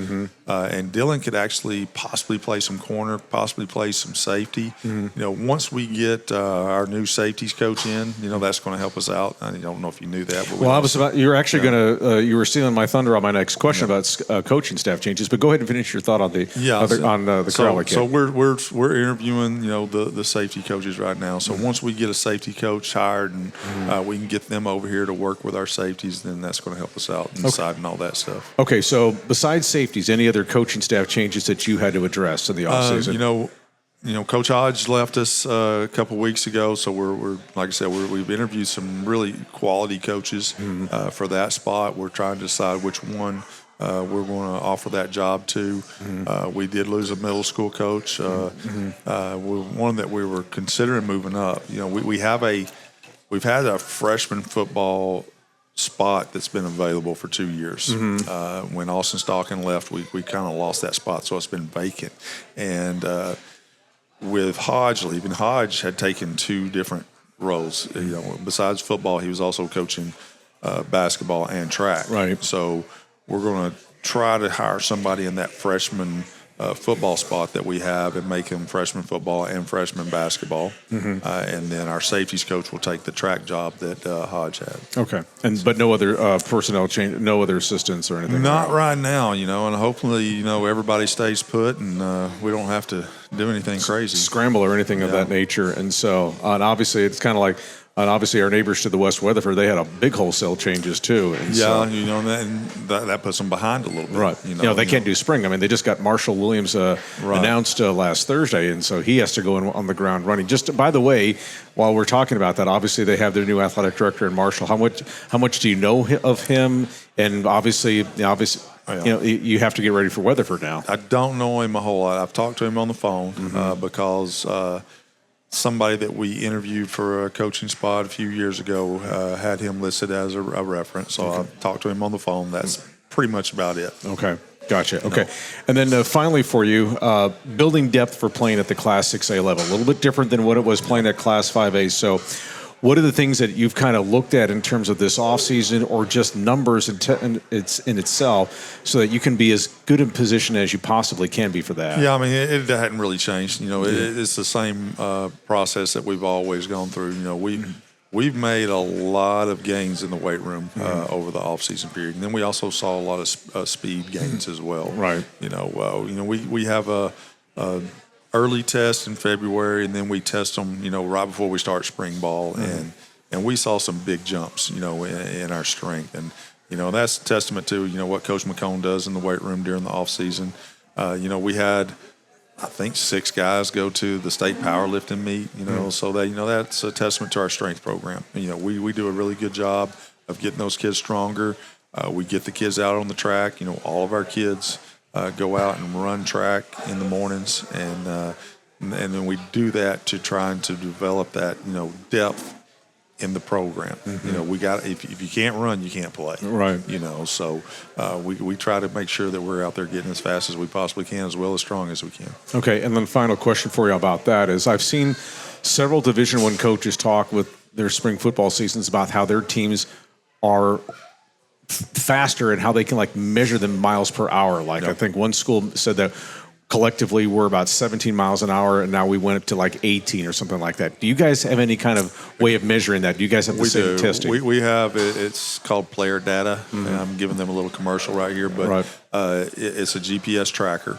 And Dylan could actually possibly play some corner, possibly play some safety. Once we get our new safeties coach in, that's going to help us out. I don't know if you knew that. But you were actually going to, you were stealing my thunder on my next question about coaching staff changes, but go ahead and finish your thought on the Crowley kid. So we're interviewing, the safety coaches right now. So once we get a safety coach hired and we can get them over here to work with our safeties, then that's going to help us out inside and all that stuff. Okay, so besides safeties, any other coaching staff changes that you had to address in the offseason? Coach Hodge left us a couple weeks ago, so we're like I said, we've interviewed some really quality coaches for that spot. We're trying to decide which one we're going to offer that job to. We did lose a middle school coach, one that we were considering moving up. We've had a freshman football spot that's been available for 2 years. When Austin Stocking left, we kind of lost that spot, so it's been vacant. And with Hodge leaving, Hodge had taken two different roles. Besides football, he was also coaching basketball and track. Right. So we're going to try to hire somebody in that freshman football spot that we have and make him freshman football and freshman basketball. And then our safeties coach will take the track job that Hodge had. Okay. But no other personnel change, no other assistants or anything? Not right now, and hopefully, everybody stays put and we don't have to do anything crazy. Scramble or anything of that nature. And so, and obviously it's kind of like, and obviously our neighbors to the west, Weatherford, they had a big wholesale changes too. And that puts them behind a little bit. Right. They can't do spring. I mean, they just got Marshall Williams announced last Thursday, and so he has to go in on the ground running. Just by the way, while we're talking about that, obviously they have their new athletic director in Marshall. How much do you know of him? And obviously, you have to get ready for Weatherford now. I don't know him a whole lot. I've talked to him on the phone because somebody that we interviewed for a coaching spot a few years ago had him listed as a reference. So I've talked to him on the phone. That's pretty much about it. Okay. Gotcha. Okay. And then finally for you, building depth for playing at the Class 6A level, a little bit different than what it was playing at Class 5A. So what are the things that you've kind of looked at in terms of this offseason or just numbers in itself so that you can be as good in position as you possibly can be for that? Yeah, I mean, it hadn't really changed. It's the same process that we've always gone through. We've made a lot of gains in the weight room over the off-season period. And then we also saw a lot of speed gains as well. Right. We have a early test in February, and then we test them, right before we start spring ball, and we saw some big jumps, in our strength, and that's a testament to what Coach McCone does in the weight room during the off season. We had, I think, 6 guys go to the state powerlifting meet, so that that's a testament to our strength program. We do a really good job of getting those kids stronger. We get the kids out on the track. All of our kids go out and run track in the mornings, and then we do that to try to develop that depth in the program. You know, we got if you can't run, you can't play. Right. You know, so we try to make sure that we're out there getting as fast as we possibly can, as well as strong as we can. Okay, and then final question for you about that is I've seen several Division I coaches talk with their spring football seasons about how their teams are faster and how they can like measure them miles per hour. Like I think one school said that collectively we're about 17 miles an hour, and now we went up to like 18 or something like that. Do you guys have any kind of way of measuring that? Do you guys have the same testing? We have it's called player data. And I'm giving them a little commercial right here, but it's a GPS tracker.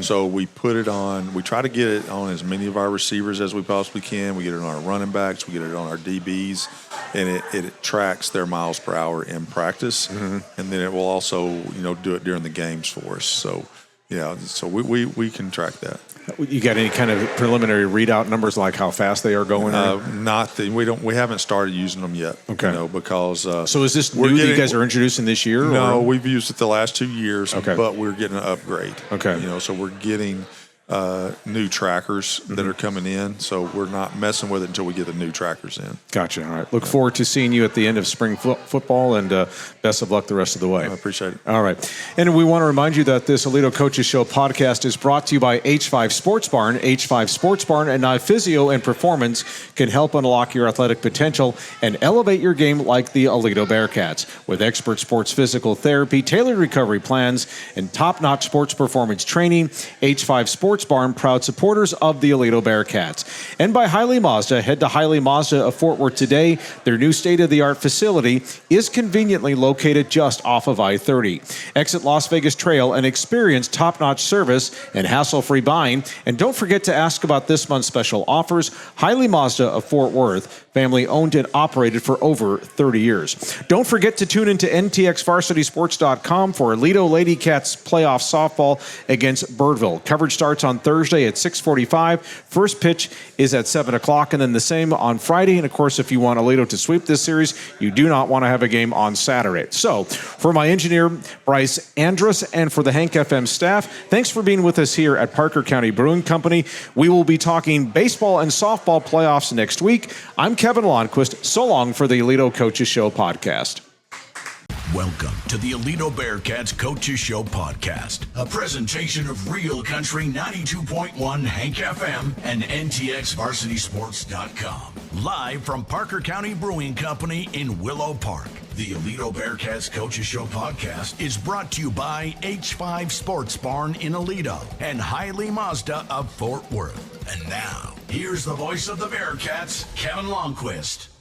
So we put it on. We try to get it on as many of our receivers as we possibly can. We get it on our running backs. We get it on our DBs, and it tracks their miles per hour in practice, and then it will also do it during the games for us. So. Yeah, so we can track that. You got any kind of preliminary readout numbers like how fast they are going? We haven't started using them yet. Okay, because so is this new that you guys are introducing this year? No, we've used it the last 2 years. Okay, but we're getting an upgrade. Okay, so we're getting new trackers that are coming in, so we're not messing with it until we get the new trackers in. Gotcha. All right. Look forward to seeing you at the end of spring football, and best of luck the rest of the way. I appreciate it. All right. And we want to remind you that this Aledo Coaches Show podcast is brought to you by H5 Sports Barn. H5 Sports Barn and now Physio and Performance can help unlock your athletic potential and elevate your game like the Aledo Bearcats. With expert sports physical therapy, tailored recovery plans, and top-notch sports performance training, H5 Sports Barn, proud supporters of the Aledo Bearcats. And by Hiley Mazda. Head to Hiley Mazda of Fort Worth today. Their new state-of-the-art facility is conveniently located just off of I-30. Exit Las Vegas Trail and experience top-notch service and hassle-free buying. And don't forget to ask about this month's special offers. Hiley Mazda of Fort Worth, family owned and operated for over 30 years. Don't forget to tune into NTXVarsitySports.com for Aledo Lady Cats playoff softball against Birdville. Coverage starts on Thursday at 6:45. First pitch is at 7 o'clock, and then the same on Friday. And, of course, if you want Aledo to sweep this series, you do not want to have a game on Saturday. So, for my engineer, Bryce Andrus, and for the Hank FM staff, thanks for being with us here at Parker County Brewing Company. We will be talking baseball and softball playoffs next week. I'm Kevin Lonnquist. So long for the Aledo Coaches Show podcast. Welcome to the Aledo Bearcats Coaches Show podcast, a presentation of Real Country 92.1 Hank FM and NTXVarsitySports.com. Live from Parker County Brewing Company in Willow Park. The Aledo Bearcats Coaches Show podcast is brought to you by H5 Sports Barn in Aledo and Hiley Mazda of Fort Worth. And now, here's the voice of the Bearcats, Kevin Lonnquist.